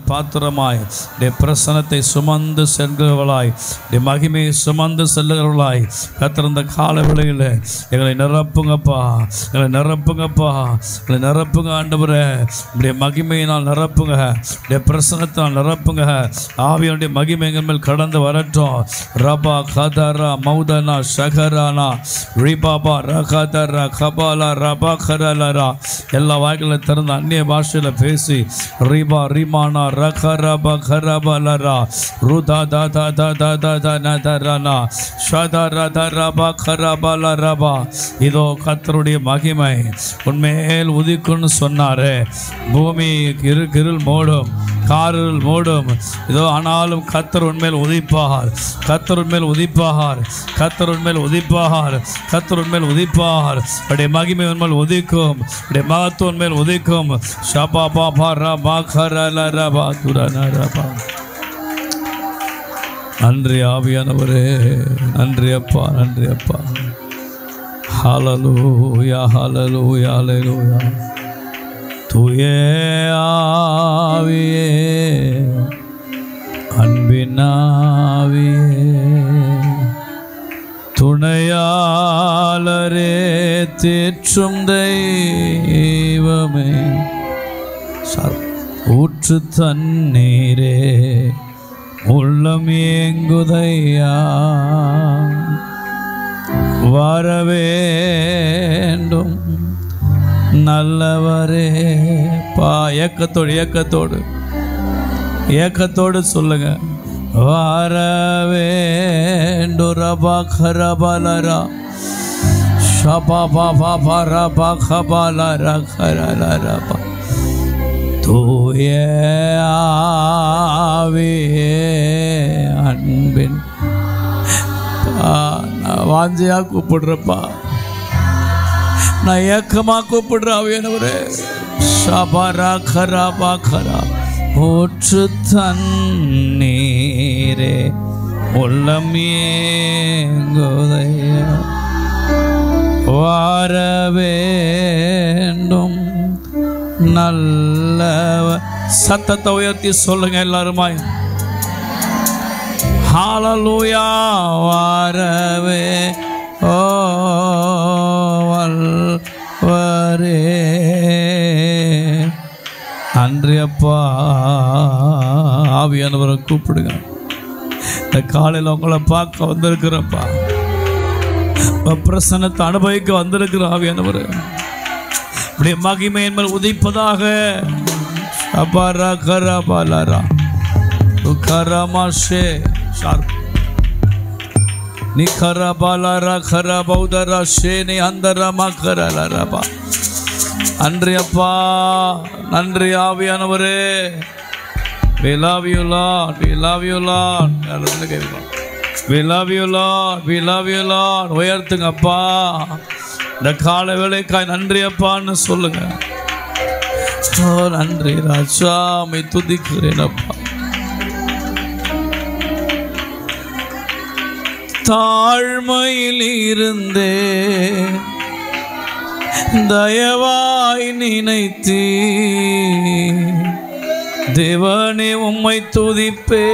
பாத்திரமாய் பிரசனத்தை சுமந்து செல்கிறவர்களாய் மகிமையை சுமந்து செல்லுகிறவர்களாய் கர்த்தர் இந்த கால வேளையில் எங்களை நிரப்புங்கப்பா, எங்களை நிரப்புங்கப்பா, எங்களை நிரப்புங்க ஆண்டவரே. இப்படிய மகிமையினால் நிரப்புங்க, இப்படிய பிரசனத்தினால் நிரப்புங்க. ஆவியானுடைய மகிமை எங்கள் மேல் கடந்து வரட்டும். ரபா கதரா மௌதனா ஷகரானா ரிபாபா ரகதரா கபாலா ரபா கரலரா எல்லா வாய்களை திறந்து அந்நிய பாஷையில் பேசி ரிபா ரிமானா ரகரபா கரபலரா ருதா தா தா தா தா தா தா நதரனா ஷதரா தரபா கரபலரபா. இதோ கர்த்தருடைய மகிமை உன்மேல் உதிக்குன்னு சொன்னாரே. பூமி இருள் மூடும், காரில் மூடும். இதோ ஆனாலும் கர்த்தர் உன்மேல் உதிப்பார், கர்த்தர் உன்மேல் உதிப்பார், கர்த்தர் உன்மேல் உதிப்பார், கர்த்தர் உன்மேல் உதிப்பார். அவருடைய மகிமை உன்மேல் உதிக்கும், அவருடைய மகத்துவம் உன்மேல் உதிக்கும். ஷபா பாபா ரபா கரலரபா துரனரபா. நன்றி ஆவியானவரே, நன்றி அப்பா, நன்றி அப்பா. ஹல்லேலூயா ஹல்லேலூயா ஹல்லேலூயா. தூய ஆவியே, அன்பின் ஆவியே, துணையாளரே, தேற்றும் தெய்வமே, ஊற்று தண்ணீரே, உள்ளம் ஏங்குதையா, வரவேண்டும் நல்லவரே. பா ஏக்கத்தோடு ஏக்கத்தோடு ஏக்கத்தோடு சொல்லுங்க. வரவேண்டு ரபா கரபலரா ஷபா பாபா பரபா கபலரா கரலரபா. தூய ஆவியே, அன்பின் நான் வாஞ்சியா கூப்பிடுறப்பா, நான் ஏக்கமா கூப்பிடுற ஆவியானவரே. ஷபரா கரபா கரா ஊற்று தண்ணீரே, உள்ளம் ஏங்குதையா, வரவேண்டும் நல்லவ. சத்தத்தை உயர்த்தி சொல்லுங்க எல்லாருமாய். ஹல்லேலூயா. வரவே ஓ வல்வரே. நன்றி அப்பா. ஆவியானவரை கூப்பிடுங்க. இந்த காலையில் உங்களை பார்க்க வந்திருக்கிறப்பா, பிரசன்னத்தை அனுபவிக்க வந்திருக்கிற ஆவியானவர் இப்படி மகிமையின் மேல் உதிப்பதாக. அபாரா கரபாலரா கரமாஷே ஷார்ப் நீ கரபாலரா கரபௌதரா ஷேனி அந்தரமா கரலரபா. நன்றி அப்பா, நன்றி ஆவியானவரே. We love you Lord, we love you Lord. We love you Lord, we love you Lord. உயர்த்துங்க அப்பா. இந்த கால வேளைக்காய் நன்றி அப்பான்னு சொல்லுங்க. நன்றி ராஜா, மை துதிக்கிறேன் அப்பா. தாழ்மையில் இருந்தே தயவாய் நினைத்தீ தேவனே உம்மை துதிப்பே,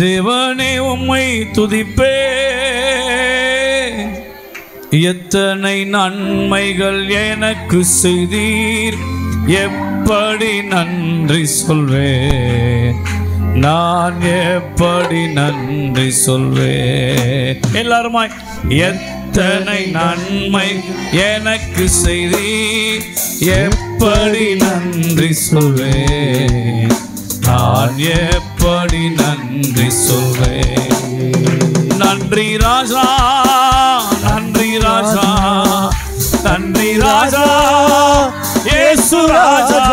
தேவனே உம்மை துதிப்பே. எத்தனை நன்மைகள் எனக்கு செய்தீர், எப்படி நன்றி சொல்வேன், நான் எப்படி நன்றி சொல்வேன். எல்லாருமாய். எத்தனை நன்மை எனக்கு செய்தீர், எப்படி நன்றி சொல்வேன், நான் எப்படி நன்றி சொல்வேன். நன்றி ராஜா, நன்றி ராஜா, நன்றி ராஜா, இயேசு ராஜா,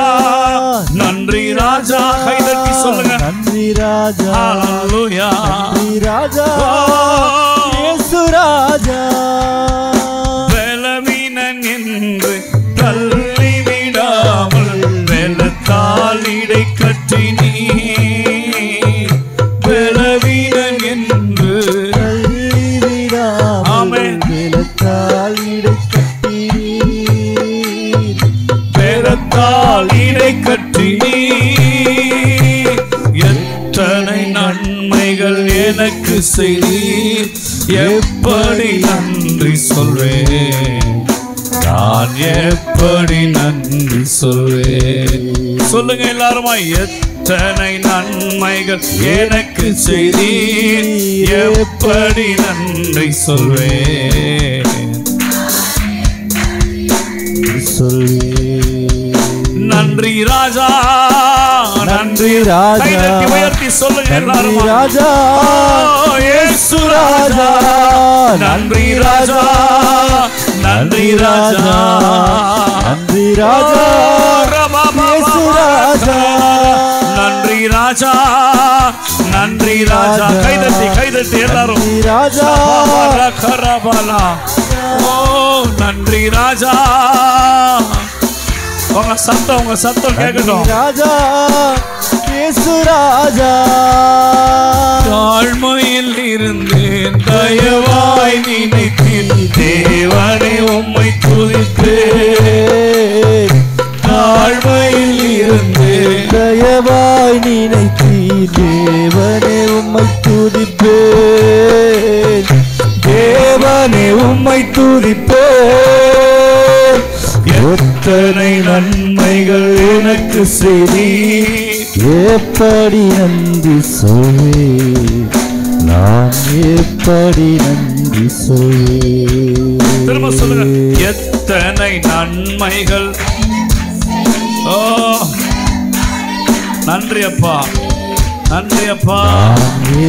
நன்றி ராஜா. கைதட்டி சொல்லுங்க. நன்றி ராஜா, ஹல்லேலூயா. நன்றி ராஜா, இயேசு ராஜா. பலவீனன் என்று தள்ளி விடாமல் பலத்தால் இடை கட்டி நீ, பலவீனன் என்று தள்ளி விடாமல் பலத்தால் இடை கட்டி வீடை கட்டி எத்தனை நன்மைகள் எனக்கு செய்தீர், எப்படி நன்றி சொல்வேன், நான் எப்படி நன்றி சொல்வேன். சொல்லுங்க எல்லாருமா, எத்தனை நன்மைகள் எனக்கு செய்தீர், எப்படி நன்றி சொல்வேன். நன்றி ராஜா, நன்றி ராஜா, கைதட்டி உயர்த்தி சொல்லுங்க எல்லாரும். ராஜா இயேசு ராஜா, நன்றி ராஜா, நன்றி ராஜா, நன்றி ராஜா, இயேசு ராஜா, நன்றி ராஜா, நன்றி ராஜா, கைதட்டி எல்லாரும். ராஜா கரபலா, ஓ நன்றி ராஜா. உங்க சத்தம் கேட்கட்டும். ராஜா இயேசு ராஜா, தாழ்மையில் இருந்தேன் தயவாய் நினைத்தேன், தேவனே உம்மை துதித்தேன். தாழ்மையில் இருந்தேன் தயவாய் நினைத்தேன், தேவனே உம்மை துதிப்பேன், தேவனே உம்மை துதிப்பேன். எத்தனை நன்மைகள் எனக்கு செய்தீர், எப்படி நன்றி சொல்வேன், நான் எப்படி நன்றி சொல்வேன். திரும்ப சொல்லுங்க, எத்தனை நன்மைகள். ஓ நன்றி அப்பா, நன்றி அப்பா,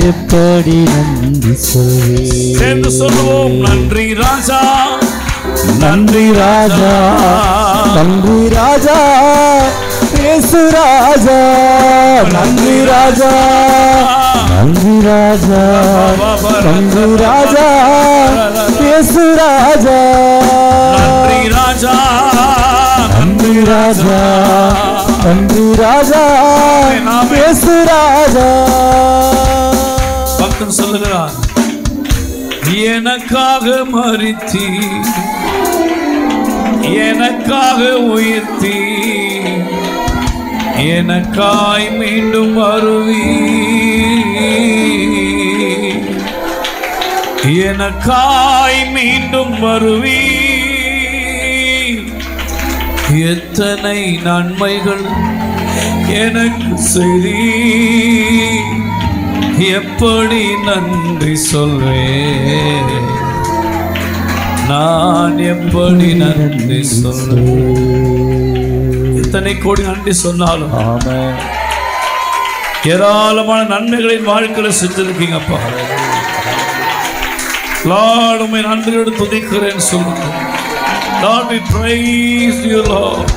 எப்படி நன்றி சொல்வேன். சேர்ந்து சொல்லுவோம், நன்றி ராஜா, நன்றி ராஜா, நன்றி ராஜா, இயேசு ராஜா, நன்றி ராஜா, நன்றி ராஜா, நன்றி ராஜா, இயேசு ராஜா, நன்றி ராஜா, நன்றி ராஜா, நன்றி ராஜா, இயேசு ராஜா. பக்தன் சொல்லுகிறார், எனக்காக மரித்தீ, எனக்காக உயிர்த்தீ, எனக்காய் மீண்டும் வருவீ, எனக்காய் மீண்டும் வருவீ. எத்தனை நன்மைகள் எனக்கு செய்தீ, எப்படி நன்றி சொல்வேன், நான் எப்படி நன்றி சொல்வேன். எத்தனை கோடி நன்றி சொன்னாலும் ஏராளமான நன்மைகளின் வாழ்க்கையில செஞ்சிருக்கீங்கப்பா. லார்ட் உம்மை நன்றியோடு துதிக்கிறேன் சொல்லுங்க. Lord, we praise you, Lord.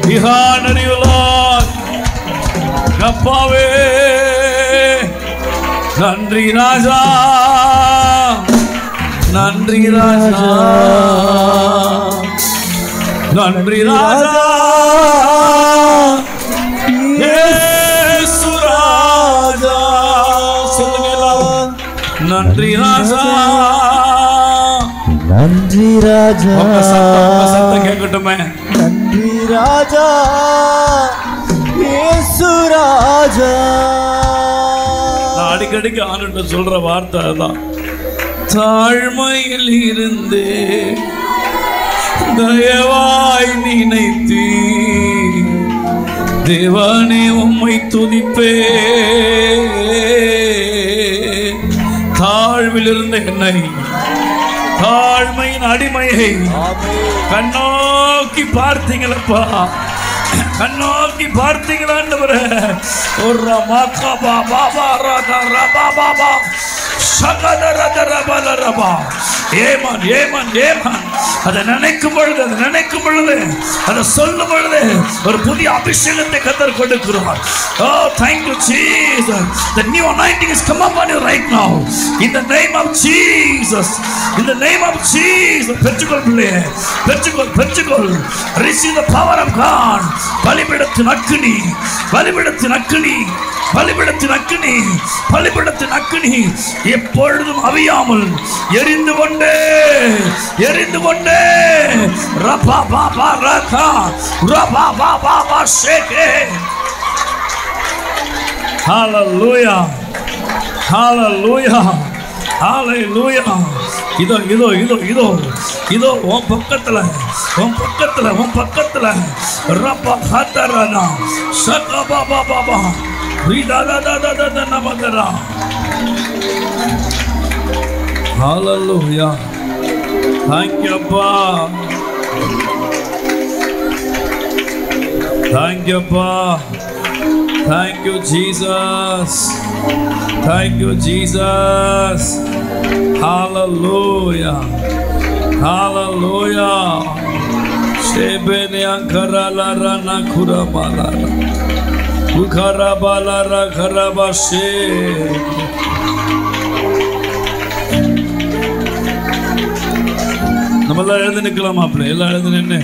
We honor you, Lord. அப்பாவே நன்றி ராஜா, நன்றி ராஜா, நன்றி ராஜா, இயேசு ராஜா. சொல்லுங்க, நன்றி ராஜா, நன்றி ராஜா. சத்தம் கேட்கட்டுமே. நன்றி ராஜா, இயேசு ராஜா. நான் அடிக்கடிக்கு ஆண்டு சொல்ற வார்த்தை தான், தாழ்மையில் இருந்து தயவாய் நினைத்தீ, தேவனே உம்மை துதிப்பே. தாழ்வில் இருந்த என்னை, தாழ்மையின் அடிமையை கண்ணோக்கி பார்த்தீங்களப்பா, கண்ணோக்கி பார்த்தீங்களாண்டவரே. ஒரு மாக்கா பாபா ராதா ரபா பாபா சகதரதரபலரபா. ஏமான் ஏமான் ஏமான். அதை நினைக்கும் பொழுது, அதை நினைக்கும் பொழுது, அதை சொல்லும் பொழுது ஒரு புதிய அபிஷேகத்தை கர்த்தர் கொடுக்கிறார். Oh, thank you Jesus. The new anointing is come upon you right now. In the name of Jesus. In the name of Jesus. பெற்றுக்கொள் பிள்ளையே, பெற்றுக்கொள், பெற்றுக்கொள். Receive the power of God. பலிபீடத்தின் அக்கினி, பலிபீடத்தின் அக்கினி, பலிபீடத்தின் அக்கினி, பலிபீடத்தின் அக்கினி எப்பொழுதும் அவியாமல் எரிந்து கொண்டே எரிந்து கொண்டே ரபா பாபா ரகா ரபா பாபா ஷேகே. ஹalleluya, ஹalleluya, ஹalleluya. இதோ இதோ இதோ இதோ இதோ உன் பக்கத்துல உன் பக்கத்துல உன் பக்கத்துல ரப்பா ஹதரனா சகபா பாபா ரிதாதாதாதாதா நமதரா. ஹalleluya. Thank you அப்பா, thank you அப்பா, thank you Jesus, thank you Jesus. Hallelujah, hallelujah. Shebene ankarala rana kurabala ukarabala rakarabashe. நம்மளாம் எழுந்து நிற்கலாம் மாப்பிள்ள, எல்லாம் எழுந்து நின்று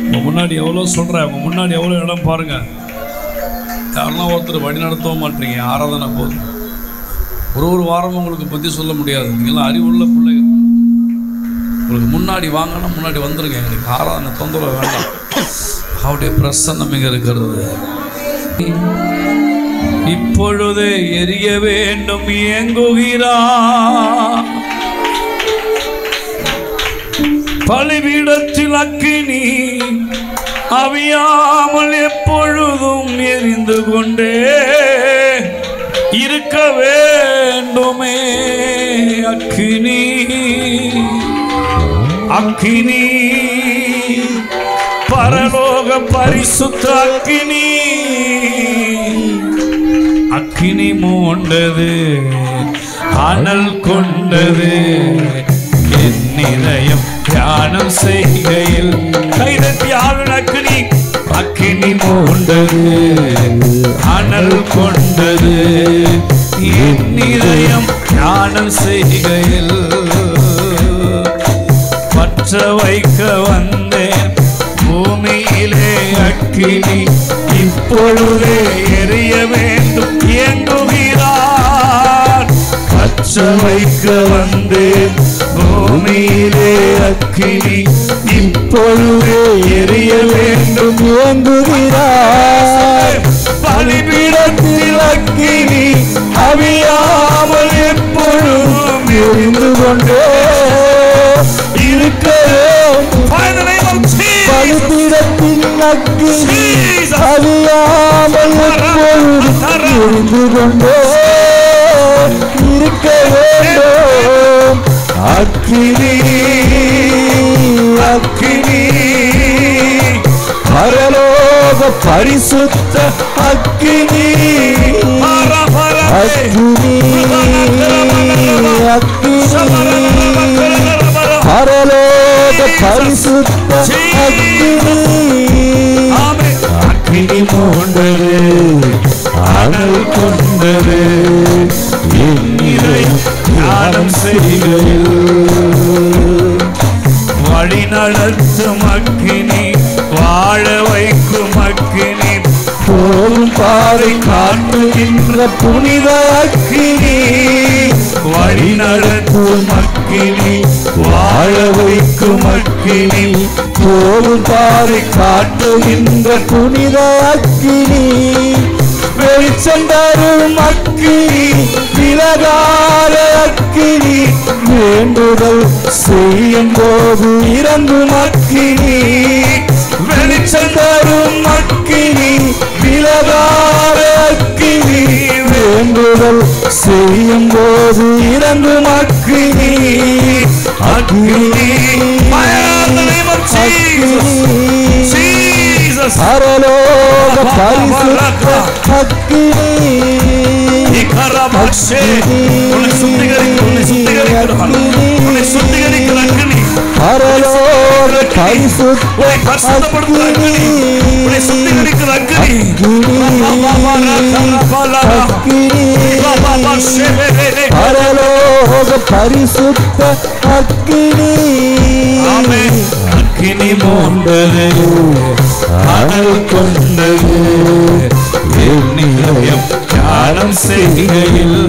உங்க முன்னாடி எவ்வளோ சொல்கிறேன், உங்க முன்னாடி எவ்வளோ இடம் பாருங்க. யாரெல்லாம் ஒருத்தர் வழி நடத்தவும் மாட்டீங்க. ஆராதனை போதும், ஒரு வாரமும் உங்களுக்கு பற்றி சொல்ல முடியாது. நீங்களாம் அறிவுள்ள பிள்ளைங்க. உங்களுக்கு முன்னாடி வாங்கினா முன்னாடி வந்துடுங்க. எங்களுக்கு ஆராதனை தொந்தரவு வேண்டாம். அவருடைய பிரசன்னம் இங்கே இருக்கிறது. இப்பொழுதே எரிய வேண்டும் ஏங்குகிறார். பலிபீடத்தில் அக்கினி அவியாமல் எப்பொழுதும் எரிந்து கொண்டே இருக்க வேண்டுமே. அக்கினி அக்கினி பரலோக பரிசுத்த அக்கினி அக்கினி மூண்டது அனல் கொண்டது என் இதயம் தியானம் செய்கையில். கைதட்டி ஆளுநர் அக்கினி அக்கினி மூண்டது அனல் கொண்டது என் இதயம் தியானம் செய்கையில். பற்ற வைக்க வந்தேன் பூமியிலே அக்கினி இப்பொழுதே எரிய வேண்டும் ஏங்குகிறார். பற்ற வைக்க வந்தேன் பூமியிலே அக்கினி இப்பொழுதே எரிய வேண்டும் ஏங்குகிறார். பலிபீடத்தில் அக்கினி அவியாமல் எப்பொழுதும் எரிந்து கொண்டே இருக்க வேண்டும். பலிபீடத்தில் அக்கினி அவியாமல் எப்பொழுதும் எரிந்து கொண்டே இருக்க வேண்டும். அக்கினி அக்கினி பரலோக பரிசுத்த அக்கினி அக்கினி அக்கினி பரலோக பரிசுத்த அக்கினி அக்கினி மூண்டது அனல் கொண்டது என் இதயம் தியானம் செய்கையில். வழி நடத்தும் அக்கினி வாழ வைக்கும் அக்கினி போகும் பாதை காட்டுகின்ற புனித அக்கினி. வழி நடத்தும் அக்கினி வாழ வைக்கும் அக்கினி போகும் பாதை காட்டுகின்ற புனித அக்கினி. வெளிச்சம் தரும் அக்கினி விலகாத அக்கினி வேண்டுதல் செய்யும் போது இறங்கும் அக்கினி. வெளிச்சம் தரும் அக்கினி விலகாத அக்கினி வேண்டுதல் செய்யும் போது இறங்கும் அக்கினி. அக்கினி பரலோக பரிசுத்த அக்கினி பரலோக பரிசுத்த பரலோக பரிசுத்த அக்கினி அக்கினி மூண்டது அனல் கொண்டது என் இதயம் தியானம் செய்கையில்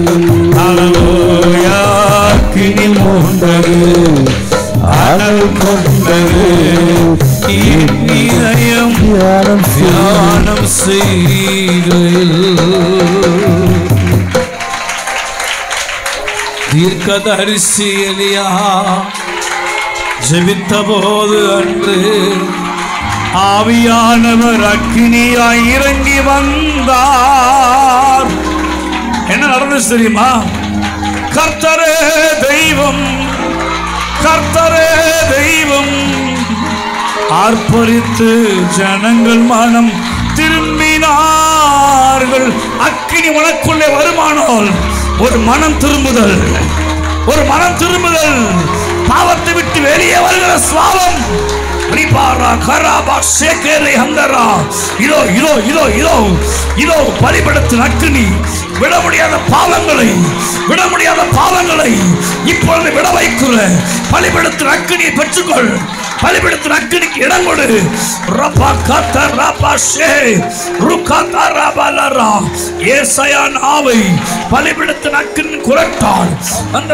ஹல்லேலூயா அக்கினி மூண்டது அனல் கொண்டது என் இதயம் தியானம் செய்கையில் தீர்க்கதரிசி எலியா ஜெபித்த போது அன்று ஆவியானவர் அக்கினியாய் இறங்கி வந்தார். என்ன நடந்துச்சு தெரியுமா? கர்த்தரே தெய்வம், கர்த்தரே தெய்வம். ஆர்ப்பரித்து ஜனங்கள் மனம் திரும்பினார்கள். அக்கினி உனக்குள்ளே வருமானால் ஒரு மனம் திரும்புதல், ஒரு மனம் திரும்புதல், பாவத்தை விட்டு வெளியே வருகிற சுவாபம். இதோ இதோ இதோ இதோ இதோ பலிபீடத்தின் அக்கினி விட முடியாத பாவங்களை, விட முடியாத பாவங்களை இப்பொழுது விட வைக்கிற பலிபீடத்தின் அக்கினியை பெற்றுக்கொள். பலிபீடத்தின் அக்கினிக்கு இடம் கொடு. ஏசாயா நாவை பலிபீடத்தின் அக்கினி குரட்டால் அந்த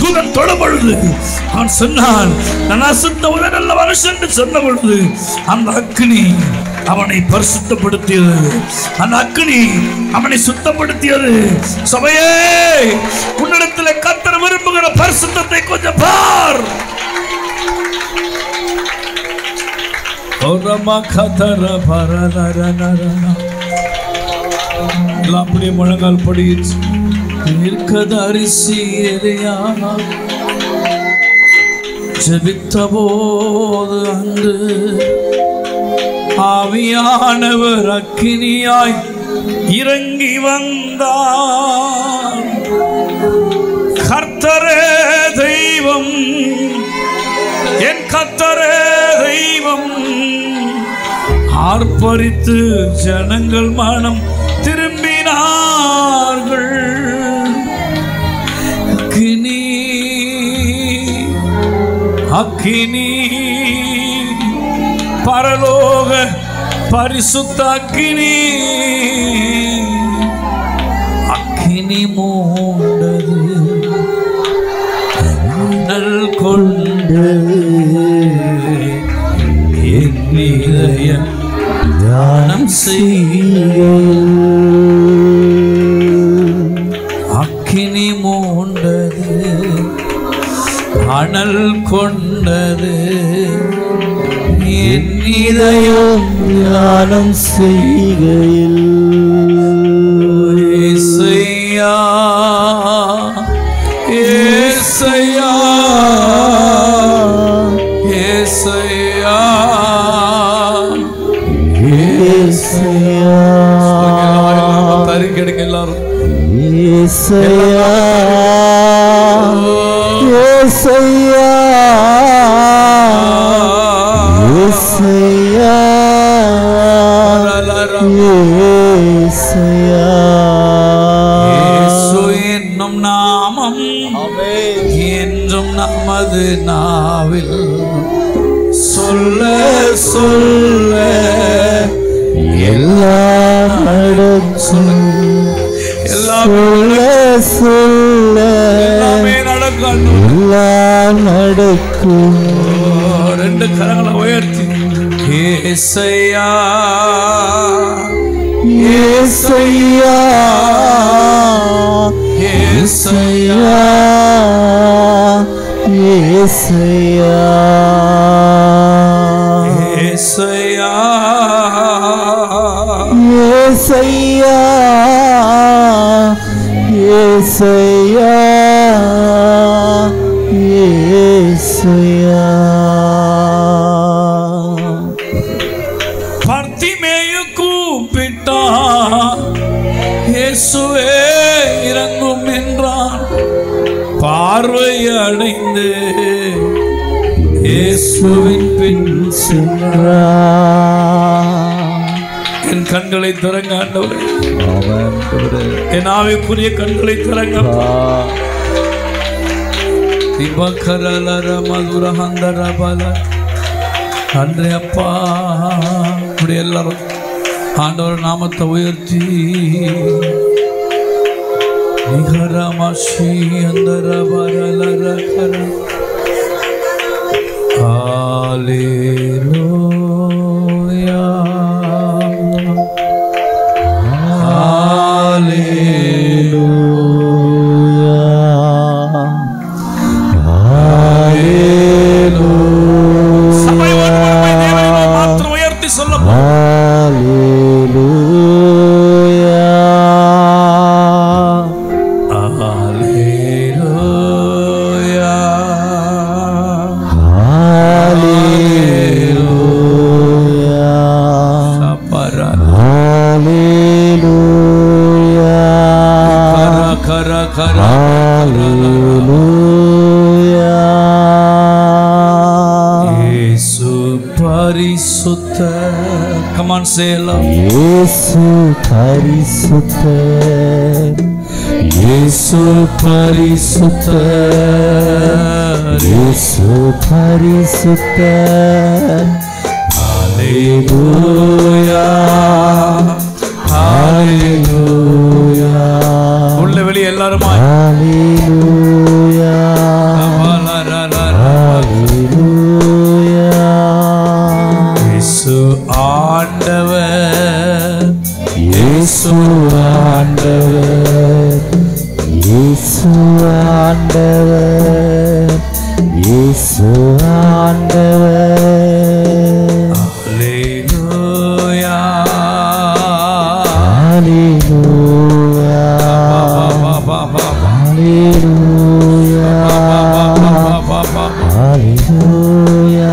தூதன் தொடும் பொழுது அவன் சொன்னான், நான் அசுத்த உதனல்ல மனுஷன் என்று சொன்ன பொழுது அந்த அக்கினி அவனை பரிசுத்தப்படுத்தியது, அந்த அக்கினி அவனை சுத்தப்படுத்தியது. சபையே, உன்னிடத்தில் கர்த்தர் விரும்புகிற பரிசுத்தத்தை கொஞ்சம் பார். அப்படியே முழங்கால் படிச்சு தீர்க்கதரிசி எலியா ஜெபித்த போது அன்று ஆவியானவர் அக்கினியாய் இறங்கி வந்தார். கர்த்தரே தெய்வம், என் கர்த்தரே தெய்வம். ஆர்ப்பரித்து ஜனங்கள் மனம் திரும்பினார்கள். அக்கினி அக்கினி பரலோக பரிசுத்த அக்கினி, அக்கினி மூண்டது அனல் கொண்டது என் இதயம் தியானம் செய்யும். அக்கினி மூண்டது அனல் கொண்டது என் இதயம் தியானம் செய்கையில். ஏசையா ஏசையா ஏசையா ஏசையா தரிக்கெடுங்க எல்லாரும். ஏசையா ஏசையா ஏசையா ஏசையா. இயேசு என்னும் நாமம் என்றும் நமது நாவில் சொல்ல சொல்ல எல்லாம் நடக்கும். சொல்ல சொல்ல எல்லாம் நடக்கும். ரெண்டு கரங்களை உயர்த்தி ஏசையா ஏசையா ஏசையா ஏசையா ஏசையா ஏசையா ஏசையா ஏசையா. பர்த்திமேயு கூப்பிட்டான், இயேசுவே இறங்கும் என்றான். பார்வை அடைந்து இயேசுவின் பின் சென்றான். என் கண்களை திறங்க ஆண்டவரே, என் ஆவிக்குரிய கண்களை திறங்க. நன்றி அப்பா. இப்படி எல்லாரும் ஆண்டவர் நாமத்தை உயர்த்தி நிகரமாஷி அந்தர வரலரகர ஹalleluya ஹalleluya ஹalleluya. சபை ஒருவரை தேவனை மாத்திரம் உயர்த்தி சொல்லுங்க. Come on, say hello. Yesu parisutta, Yesu parisutta, Yesu parisutta. Hallelujah, Hallelujah. உள்ள வெளியே எல்லாரும் Hallelujah, Hallelujah. இயேசு ஆண்டவர், இயேசு ஆண்டவர், இயேசு ஆண்டவர், இயேசு ஆண்டவர். ஹalleluya, ஹalleluya, ஹalleluya, ஹalleluya.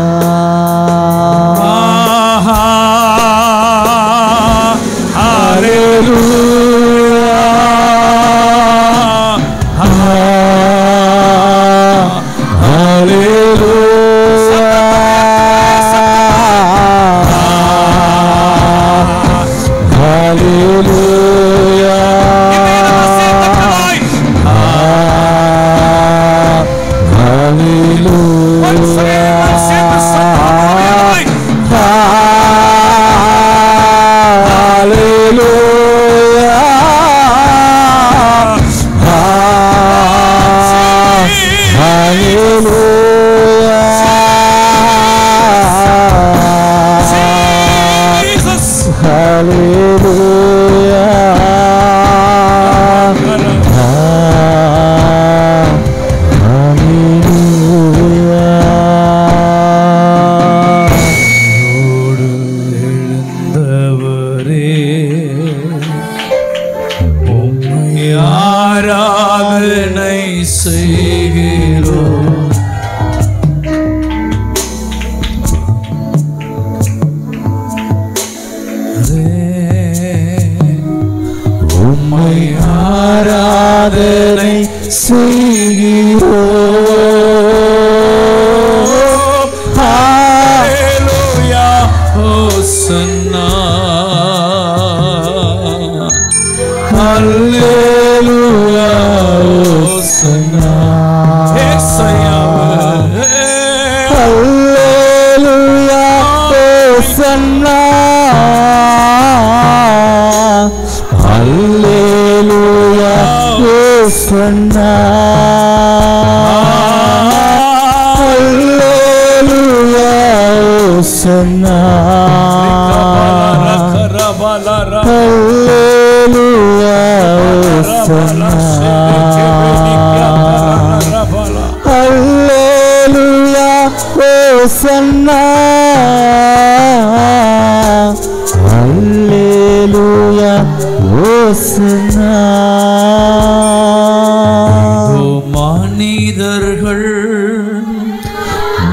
மனிதர்கள்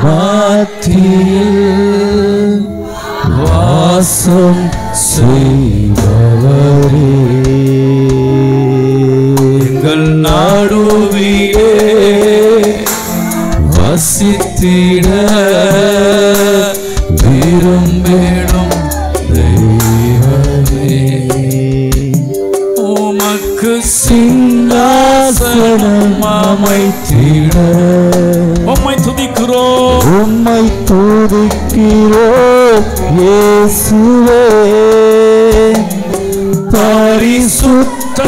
மத்தியில் வாசம் செய்பவரே, எங்கள் நடுவிலே வசித்திட விரும்பிடும் தெய்வமே, உமக்கு சிங்காசனம் அமைத்திட உம்மை துதிக்கிறோம், உம்மை துதிக்கிறோம். இயேசுவே பரிசுத்த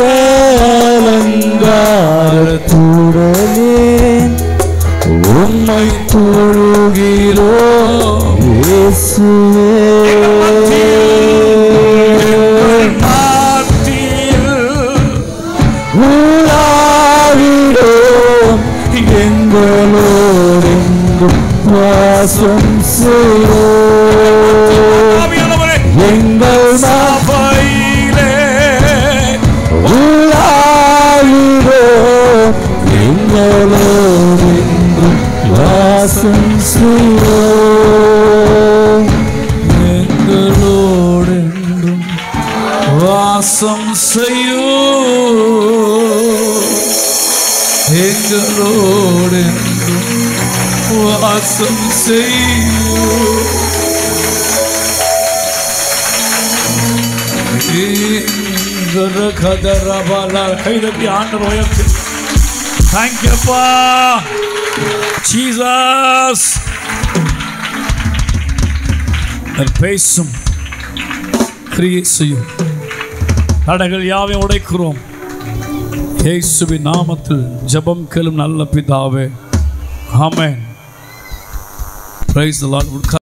அலங்காரத்துடனே உம்மை தொழுகிறோம் இயேசுவே உலாவிடோம் எங்களோடெங்கும் வாசம் செய்யோம் எங்கள் சபையிலே உலாவிடோம் எங்களோடெங்கும் வாசம் செய்யோம் எங்களோடெங்கும் வாசம் செய்யும் எங்களோடெங்கும் வாசம் செய்யும் கைதட்டி ஆண்டவர் உயர்த்து. Thank you, அப்பா. Jesus. பேசும் கிரியை செய்யும் தடைகள் யாவையும் உடைக்கிறோம் இயேசுவின் நாமத்தில் ஜெபம் கேளும் நல்ல பிதாவே. ஆமென். Praise the Lord.